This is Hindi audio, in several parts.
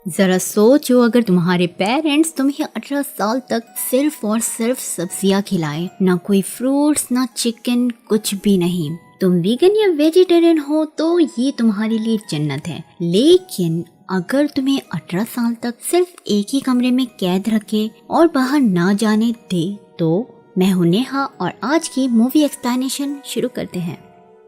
जरा सोचो, अगर तुम्हारे पेरेंट्स तुम्हें 18 साल तक सिर्फ और सिर्फ सब्जियां खिलाए, ना कोई फ्रूट्स ना चिकन, कुछ भी नहीं। तुम वीगन या वेजिटेरियन हो तो ये तुम्हारे लिए जन्नत है। लेकिन अगर तुम्हें 18 साल तक सिर्फ एक ही कमरे में कैद रखे और बाहर ना जाने दे, तो मैं हूं नेहा और आज की मूवी एक्सप्लेनेशन शुरू करते हैं।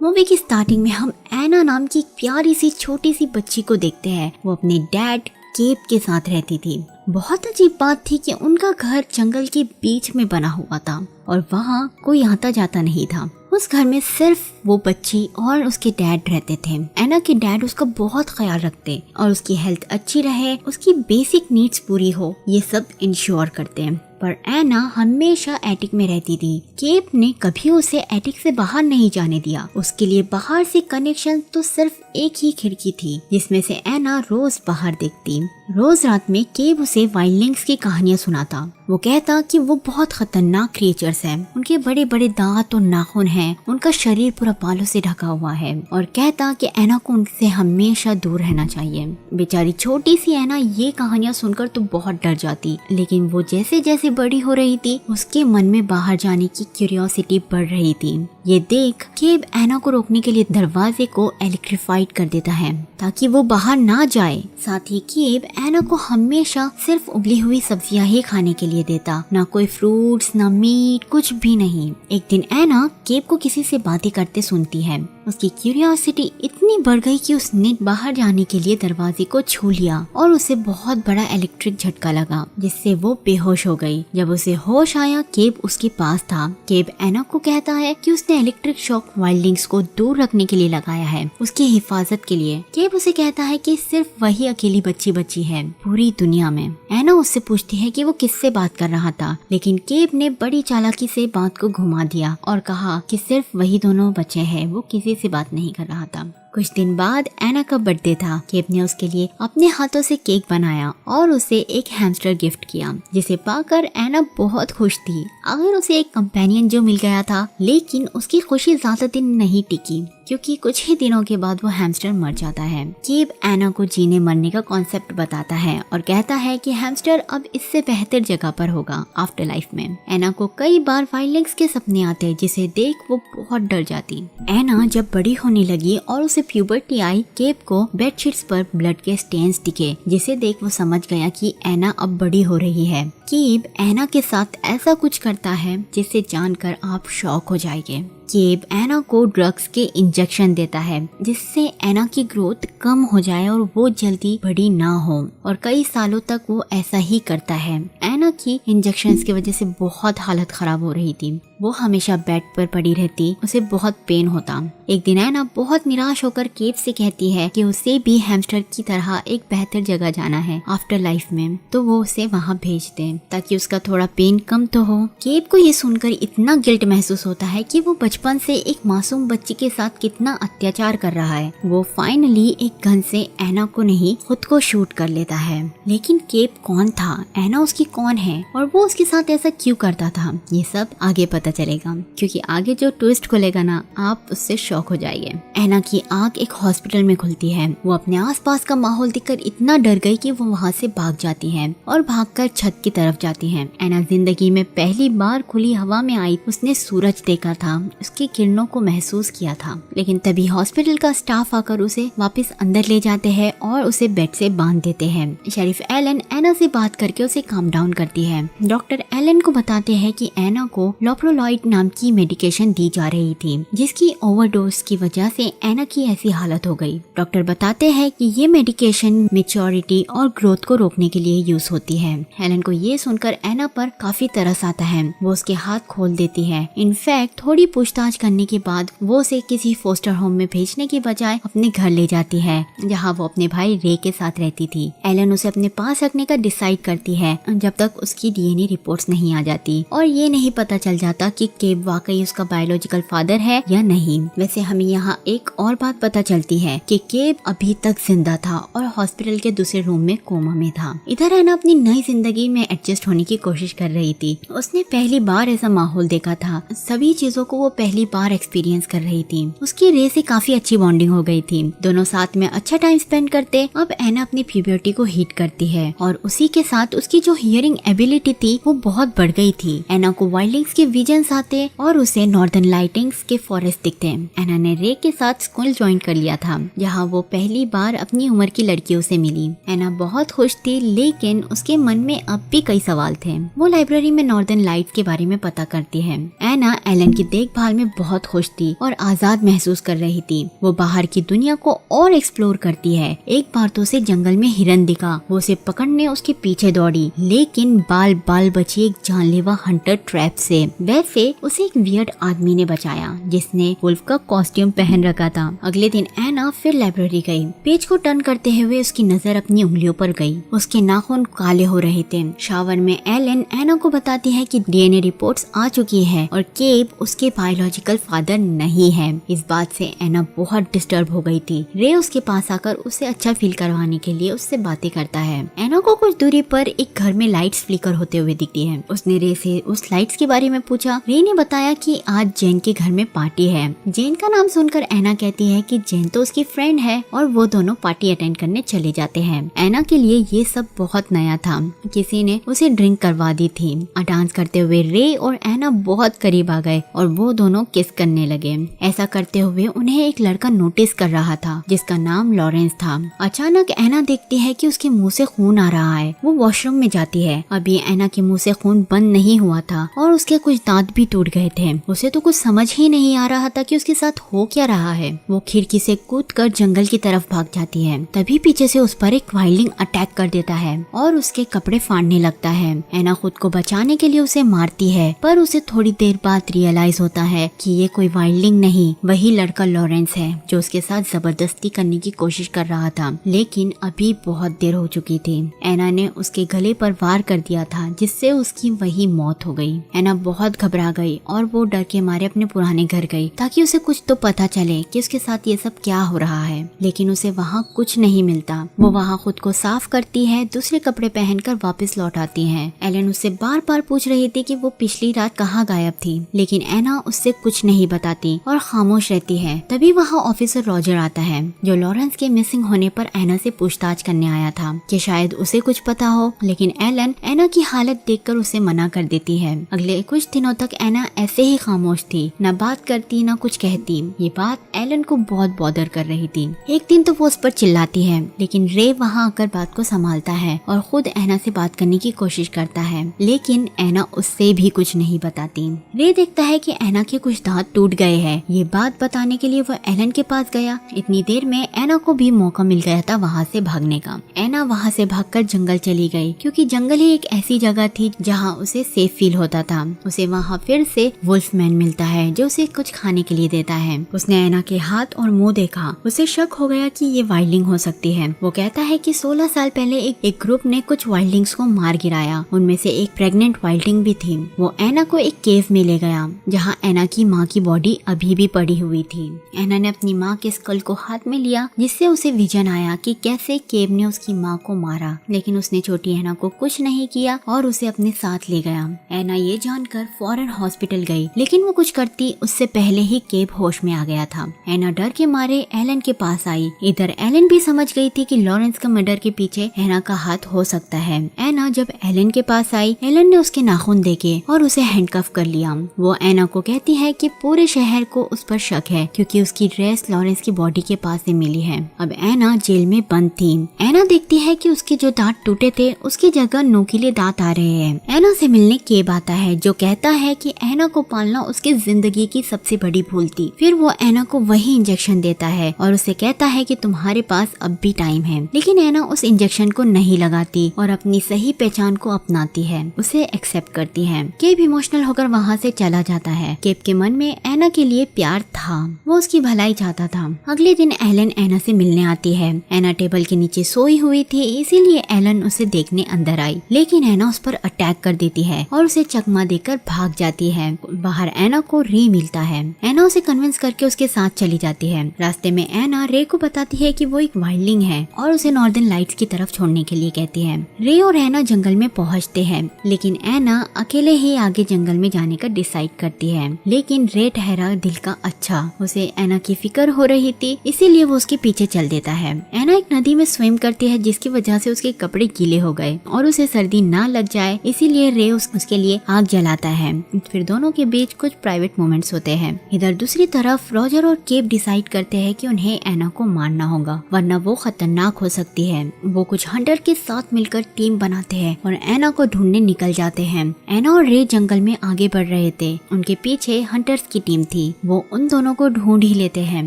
मूवी की स्टार्टिंग में हम एना नाम की प्यारी सी छोटी सी बच्ची को देखते हैं। वो अपने डैड केप के साथ रहती थी। बहुत अजीब बात थी कि उनका घर जंगल के बीच में बना हुआ था और वहाँ कोई आता जाता नहीं था। उस घर में सिर्फ वो बच्ची और उसके डैड रहते थे। एना के डैड उसका बहुत ख्याल रखते और उसकी हेल्थ अच्छी रहे, उसकी बेसिक नीड्स पूरी हो, ये सब इंश्योर करते हैं। पर एना हमेशा एटिक में रहती थी। केप ने कभी उसे एटिक से बाहर नहीं जाने दिया। उसके लिए बाहर से कनेक्शन तो सिर्फ एक ही खिड़की थी जिसमें से एना रोज बाहर देखती। रोज रात में केप उसे वाइल्डलिंग्स की कहानियां सुनाता। वो कहता कि वो बहुत खतरनाक क्रिएचर्स हैं। उनके बड़े बड़े दांत और नाखून हैं, उनका शरीर पूरा बालों से ढका हुआ है, और कहता कि एना को उनसे हमेशा दूर रहना चाहिए। बेचारी छोटी सी एना ये कहानियां सुनकर तो बहुत डर जाती, लेकिन वो जैसे जैसे बड़ी हो रही थी उसके मन में बाहर जाने की क्यूरियोसिटी बढ़ रही थी। ये देख केप एना को रोकने के लिए दरवाजे को इलेक्ट्रीफाइड कर देता है ताकि वो बाहर ना जाए। साथ ही केप एना को हमेशा सिर्फ उबली हुई सब्जियां ही खाने के लिए देता, ना कोई फ्रूट्स ना मीट, कुछ भी नहीं। एक दिन एना केप को किसी से बातें करते सुनती है। उसकी क्यूरियोसिटी इतनी बढ़ गई कि उसने बाहर जाने के लिए दरवाजे को छू लिया और उसे बहुत बड़ा इलेक्ट्रिक झटका लगा, जिससे वो बेहोश हो गई। जब उसे होश आया, केप उसके पास था। केप एना को कहता है कि उसने इलेक्ट्रिक शॉक वाइल्डलिंग्स को दूर रखने के लिए लगाया है, उसकी हिफाजत के लिए। केप उसे कहता है कि सिर्फ वही अकेली बच्ची बची है पूरी दुनिया में। एना उससे पूछती है कि वो किससे बात कर रहा था, लेकिन केप ने बड़ी चालाकी से बात को घुमा दिया और कहा कि सिर्फ वही दोनों बचे हैं, वो किसी से बात नहीं कर रहा था। कुछ दिन बाद एना का बर्थडे था। केप ने उसके लिए अपने हाथों से केक बनाया और उसे एक हैमस्टर गिफ्ट किया, जिसे पाकर एना बहुत खुश थी। अगर उसे एक कंपेनियन जो मिल गया था, लेकिन उसकी खुशी ज्यादा दिन नहीं टिकी क्योंकि कुछ ही दिनों के बाद वो हैमस्टर मर जाता है। केप एना को जीने मरने का कॉन्सेप्ट बताता है और कहता है कि हैमस्टर अब इससे बेहतर जगह पर होगा आफ्टर लाइफ में। एना को कई बार वाइल्डलिंग्स के सपने आते, जिसे देख वो बहुत डर जाती। एना जब बड़ी होने लगी और उसे प्यूबर्टी आई, केप को बेडशीट्स पर ब्लड के स्टेन्स दिखे, जिसे देख वो समझ गया कि एना अब बड़ी हो रही है। केप एना के साथ ऐसा कुछ करता है जिसे जानकर आप शॉक हो जाएंगे। केप एना को ड्रग्स के इंजेक्शन देता है, जिससे एना की ग्रोथ कम हो जाए और वो जल्दी बड़ी ना हो, और कई सालों तक वो ऐसा ही करता है। एना की इंजेक्शंस की वजह से बहुत हालत खराब हो रही थी। वो हमेशा बेड पर पड़ी रहती, उसे बहुत पेन होता। एक दिन एना बहुत निराश होकर केप से कहती है कि उसे भी हैमस्टर की तरह एक बेहतर जगह जाना है आफ्टर लाइफ में, तो वो उसे वहाँ भेज दे ताकि उसका थोड़ा पेन कम तो हो। केप को ये सुनकर इतना गिल्ट महसूस होता है कि वो बचपन से एक मासूम बच्ची के साथ कितना अत्याचार कर रहा है। वो फाइनली एक गन से एना को नहीं, खुद को शूट कर लेता है। लेकिन केप कौन था, एना उसकी कौन है और वो उसके साथ ऐसा क्यों करता था, ये सब आगे पता चलेगा, क्योंकि आगे जो ट्विस्ट खुलेगा ना, आप उससे शॉक हो जाएंगे। एना की आंख एक हॉस्पिटल में खुलती है। वो अपने आसपास का माहौल देखकर इतना डर गई कि वो वहाँ से भाग जाती है और भागकर छत की तरफ जाती है। एना जिंदगी में पहली बार खुली हवा में आई, उसने सूरज देखा था, उसकी किरणों को महसूस किया था। लेकिन तभी हॉस्पिटल का स्टाफ आकर उसे वापस अंदर ले जाते हैं और उसे बेड से बांध देते हैं। शेरिफ एलन एना से बात करके उसे काम डाउन करती है। डॉक्टर एलन को बताते हैं कि एना को लोप्रोलॉइड नाम की मेडिकेशन दी जा रही थी, जिसकी ओवरडोज की वजह से एना की ऐसी हालत हो गई। डॉक्टर बताते हैं कि ये मेडिकेशन मैच्योरिटी और ग्रोथ को रोकने के लिए यूज होती है। एलन को ये सुनकर एना पर काफी तरस आता है। वो उसके हाथ खोल देती है। इनफैक्ट थोड़ी पूछताछ करने के बाद वो उसे किसी फोस्टर होम में भेजने की बजाय अपने घर ले जाती है, जहाँ वो अपने भाई रे के साथ रहती थी। एलन उसे अपने पास रखने का डिसाइड करती है जब तक उसकी डीएनए रिपोर्ट्स नहीं आ जाती और ये नहीं पता चल जाता कि केब वाकई उसका बायोलॉजिकल फादर है या नहीं। वैसे हमें यहाँ एक और बात पता चलती है कि केब अभी तक जिंदा था और हॉस्पिटल के दूसरे रूम में कोमा में था। इधर एना अपनी नई जिंदगी में एडजस्ट होने की कोशिश कर रही थी। उसने पहली बार ऐसा माहौल देखा था, सभी चीजों को वो पहली बार एक्सपीरियंस कर रही थी। उसकी रे से काफी अच्छी बॉन्डिंग हो गई थी, दोनों साथ में अच्छा टाइम स्पेंड करते। अब एना अपनी प्यूबर्टी को हिट करती है और उसी के साथ उसकी जो हियरिंग एबिलिटी थी वो बहुत बढ़ गई थी। एना को वाइल्डिंग्स के विजन्स आते और उसे नॉर्दर्न लाइटिंग्स के फॉरेस्ट दिखते। एना ने रे के साथ स्कूल ज्वाइन कर लिया था, जहाँ वो पहली बार अपनी उम्र की लड़कियों से मिली। एना बहुत खुश थी, लेकिन उसके मन में अब भी कई सवाल थे। वो लाइब्रेरी में नॉर्दर्न लाइट्स के बारे में पता करती है। एना एलन की देखभाल में बहुत खुश थी और आजाद महसूस कर रही थी। वो बाहर की दुनिया को और एक्सप्लोर करती है। एक बार तो उसे जंगल में हिरन दिखा, वो उसे पकड़ने उसके पीछे दौड़ी, लेकिन बाल बाल बची एक जानलेवा हंटर ट्रैप से। वैसे उसे एक वियर्ड आदमी ने बचाया जिसने वुल्फ का कॉस्ट्यूम पहन रखा था। अगले दिन एना फिर लाइब्रेरी गई। पेज को टर्न करते हुए उसकी नजर अपनी उंगलियों पर गई। उसके नाखून काले हो रहे थे। शावर में एलन एना को बताती है कि डीएनए रिपोर्ट्स आ चुकी है और केब उसके बायोलॉजिकल फादर नहीं है। इस बात से एना बहुत डिस्टर्ब हो गई थी। रे उसके पास आकर उसे अच्छा फील करवाने के लिए उससे बातें करता है। एना को कुछ दूरी पर एक घर में लाइट्स फ्लिकर होते हुए दिखती है। उसने रे से उस लाइट्स के बारे में पूछा। रे ने बताया कि आज जेन के घर में पार्टी है। जेन का नाम सुनकर एना कहती है कि जेन तो उसकी फ्रेंड है और वो दोनों पार्टी अटेंड करने चले जाते हैं। एना के लिए ये सब बहुत नया था। किसी ने उसे ड्रिंक करवा दी थी। डांस करते हुए रे और एना बहुत करीब आ गए और वो दोनों किस करने लगे। ऐसा करते हुए उन्हें एक लड़का नोटिस कर रहा था जिसका नाम लॉरेंस था। अचानक एना देखती है कि उसके मुंह से खून आ रहा है। वो वॉशरूम में जाती है। अभी एना के मुंह से खून बंद नहीं हुआ था और उसके कुछ दांत भी टूट गए थे। उसे तो कुछ समझ ही नहीं आ रहा था कि उसके साथ हो क्या रहा है। वो खिड़की से कूदकर जंगल की तरफ भाग जाती है। तभी पीछे से उस पर एक वाइल्डिंग अटैक कर देता है और उसके कपड़े फाड़ने लगता है। एना खुद को बचाने के लिए उसे मारती है, पर उसे थोड़ी देर बाद रियलाइज होता है कि ये कोई वाइल्डिंग नहीं, वही लड़का लॉरेंस है जो उसके साथ जबरदस्ती करने की कोशिश कर रहा था। लेकिन अभी बहुत देर हो चुकी थी। एना ने उसके गले पर वार कर दिया था जिससे उसकी वही मौत हो गई। एना बहुत घबरा गई और वो डर के मारे अपने पुराने घर गई ताकि उसे कुछ तो पता चले कि उसके साथ ये सब क्या हो रहा है। लेकिन उसे वहाँ कुछ नहीं मिलता। वो वहाँ खुद को साफ करती है, दूसरे कपड़े पहनकर वापस लौट आती है। एलन उससे बार बार पूछ रही थी कि वो पिछली रात कहाँ गायब थी, लेकिन एना उससे कुछ नहीं बताती और खामोश रहती है। तभी वहाँ ऑफिसर रॉजर आता है जो लॉरेंस के मिसिंग होने पर एना से पूछताछ करने आया था कि शायद उसे कुछ पता हो, लेकिन एलन एना की हालत देखकर उसे मना कर देती है। अगले कुछ दिनों तक एना ऐसे ही खामोश थी, न बात करती न कुछ कहती। ये बात एलन को बहुत बॉदर कर रही थी। एक दिन तो वो उस पर चिल्लाती है, लेकिन रे वहाँ आकर बात को संभालता है और खुद एना से बात करने की कोशिश करता है, लेकिन एना उससे भी कुछ नहीं बताती। रे देखता है कि एना के कुछ दांत टूट गए हैं। ये बात बताने के लिए वो एलन के पास गया। इतनी देर में एना को भी मौका मिल गया था वहाँ से भागने का। एना वहाँ से भागकर जंगल चली गई, क्योंकि जंगल ही एक ऐसी जगह थी जहाँ उसे सेफ फील होता था। उसे वहाँ फिर से वुल्फमैन मिलता है जो उसे कुछ खाने के लिए देता है। उसने एना के हाथ और मुंह देखा। उसे शक हो गया कि ये वाइल्डिंग हो सकती है। वो कहता है कि 16 साल पहले एक ग्रुप ने कुछ वाइल्डिंग्स को मार गिराया। उनमें से एक प्रेग्नेंट वाइल्डिंग भी थी। वो एना को एक केव में ले गया जहाँ एना की माँ की बॉडी अभी भी पड़ी हुई थी। एना ने अपनी माँ के स्कल को हाथ में लिया, जिससे उसे विजन आया कि कैसे केव ने उसकी माँ को मारा, लेकिन उसने छोटी एना को कुछ नहीं किया और उसे अपने साथ ले गया। एना ये जानकर फौरन हॉस्पिटल गई, लेकिन वो कुछ करती उससे पहले ही केव होश में आ गया था। एना डर के मारे एलन के पास आई। इधर एलन भी समझ गई थी कि लॉरेंस का मर्डर के पीछे एना का हाथ हो सकता है। एना जब एलन के पास आई, एलन ने उसके नाखून देखे और उसे हैंडकफ कर लिया। वो एना को कहती है कि पूरे शहर को उस पर शक है, क्योंकि उसकी ड्रेस लॉरेंस की बॉडी के पास से मिली है। अब एना जेल में बंद थी। एना देखती है कि उसके जो दांत टूटे थे उसकी जगह नोकीले दांत आ रहे हैं। एना से मिलने केब आता है जो कहता है कि एना को पालना उसकी जिंदगी की सबसे बड़ी भूल थी। फिर वो एना को वही इंजेक्शन देता है और उसे कहता है कि तुम्हारे पास अब भी टाइम है, लेकिन एना उस इंजेक्शन को नहीं लगाती और अपनी सही पहचान को अपनाती है, उसे एक्सेप्ट करती है। केब इमोशनल होकर वहाँ से चला जाता है। केब के मन में एना के लिए प्यार था, वो उसकी भलाई चाहता था। अगले दिन एलन एना से मिलने आती है। एना टेबल के नीचे सोई हुई थी, इसीलिए एलन उसे देखने अंदर आई, लेकिन एना उस पर अटैक कर देती है और उसे चकमा देकर भाग जाती है। बाहर एना को रे मिलता है। एना उसे कन्विंस करके उसके साथ चली जाती है। रास्ते में एना रे को बताती है कि वो एक वाइल्डलिंग है और उसे नॉर्दर्न लाइट्स की तरफ छोड़ने के लिए कहती है। रे और एना जंगल में पहुंचते हैं, लेकिन एना अकेले ही आगे जंगल में जाने का डिसाइड करती है। लेकिन रे ठहरा दिल का अच्छा, उसे एना की फिक्र हो रही थी, इसीलिए वो उसके पीछे चल देता है। एना एक नदी में स्विम करती है, जिसकी वजह से उसके कपड़े गीले हो गए और उसे सर्दी ना लग जाए, इसीलिए रे उसके लिए आग जलाता है। फिर दोनों के बीच कुछ प्राइवेट मोमेंट्स होते हैं। इधर दूसरी तरफ रॉजर और केप डिसाइड करते हैं कि उन्हें एना को मारना होगा, वरना वो खतरनाक हो सकती है। वो कुछ हंटर के साथ मिलकर टीम बनाते हैं और एना को ढूंढने निकल जाते हैं। एना और रे जंगल में आगे बढ़ रहे थे, उनके पीछे हंटर्स की टीम थी। वो उन दोनों को ढूंढ ही लेते हैं।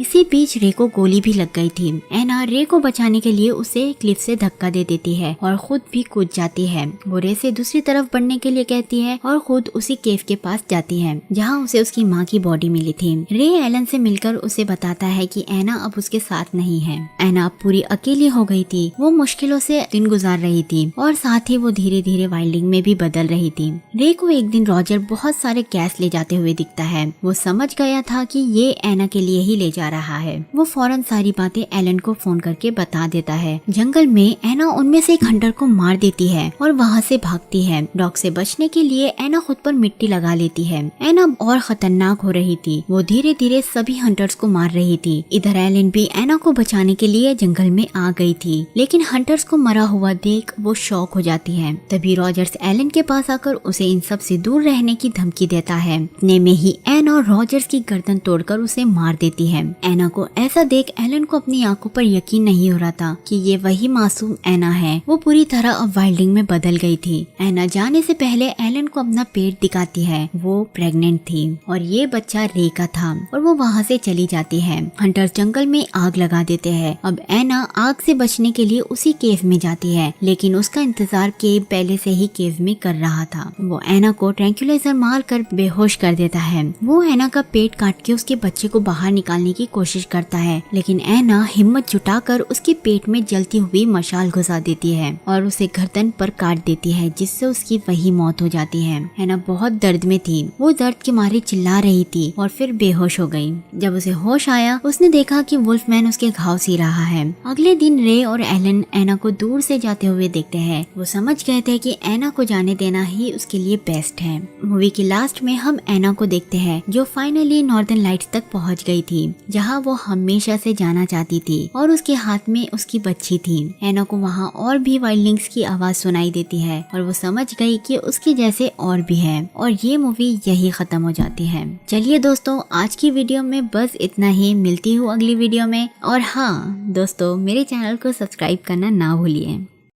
इसी बीच रे को गोली भी लग गई थी। एना रे को बचाने के लिए उसे क्लिफ से धक्का दे देती है और खुद भी कूद जाती है। वो रे से दूसरी तरफ बढ़ने के लिए कहती है और खुद उसी केव के पास जाती है, जहाँ उसे उसकी माँ की बॉडी मिली थी। रे एलन से मिलकर उसे बताता है कि एना अब उसके साथ नहीं है। एना अब पूरी अकेली हो गई थी। वो मुश्किलों से दिन गुजार रही थी और साथ ही वो धीरे धीरे वाइल्डिंग में भी बदल रही थी। रे को एक दिन रॉजर बहुत सारे गैस ले जाते हुए दिखता है। वो समझ गया था कि ये एना के लिए ही ले जा रहा है। वो फौरन सारी बातें एलन को फोन करके बता देता है। जंगल में एना उनमें से एक हंटर को मार देती है और वहाँ से भागती है। डॉग से बचने के लिए एना खुद पर मिट्टी लगा लेती है। एना और खतरनाक हो रही थी। वो धीरे धीरे सभी हंटर्स को मार रही थी। इधर एलन भी एना को बचाने के लिए जंगल में आ गई थी, लेकिन हंटर्स को मरा हुआ देख वो शॉक हो जाती है। तभी रॉजर्स एलन के पास आकर उसे इन सब से दूर रहने की धमकी देता है। इतने में ही एना और रॉजर्स की गर्दन तोड़कर उसे मार देती है। एना को ऐसा देख एलन को अपनी आंखों पर यकीन नहीं हो रहा था कि ये वही मासूम एना है। वो पूरी तरह अब वाइल्डिंग में बदल गई थी। एना जाने से पहले एलन को अपना पेट दिखाती है। वो प्रेग्नेंट थी और ये बच्चा रे का था और वो वहाँ से चली जाती है। हंटर्स जंगल में आग लगा देते हैं। अब एना आग से बचने के लिए उसी केव में जाती है, लेकिन उसका इंतजार केव पहले से ही केव में कर रहा था। वो एना को ट्रैंक्विलाइजर मार कर बेहोश कर देता है। वो एना का पेट काट के उसके बच्चे को बाहर निकालने की कोशिश करता है, लेकिन एना हिम्मत जुटाकर उसके पेट में जलती हुई मशाल घुसा देती है और उसे गर्दन पर काट देती है, जिससे उसकी वही मौत हो जाती है। एना बहुत दर्द में थी। वो दर्द के मारे चिल्ला रही थी और फिर बेहोश हो गई। जब उसे होश आया, उसने देखा कि वुल्फमैन उसके घाव सी रहा है। अगले दिन रे और एलन एना को दूर से जाते हुए देखते हैं। वो समझ गए थे कि एना को जाने देना ही उसके लिए बेस्ट है। मूवी की लास्ट में हम एना को देखते हैं, जो फाइनली नॉर्दर्न लाइट्स तक पहुंच गई थी, जहां वो हमेशा से जाना चाहती थी, और उसके हाथ में उसकी बच्ची थी। एना को वहां और भी वाइल्डलिंग्स की आवाज सुनाई देती है और वो समझ गई कि उसके जैसे और भी है, और ये मूवी यही खत्म हो जाती है। चलिए दोस्तों, आज की वीडियो में बस इतना ही। मिलती हूँ अगली वीडियो में। और हाँ दोस्तों, मेरे चैनल को सब्सक्राइब करना ना भूलिए।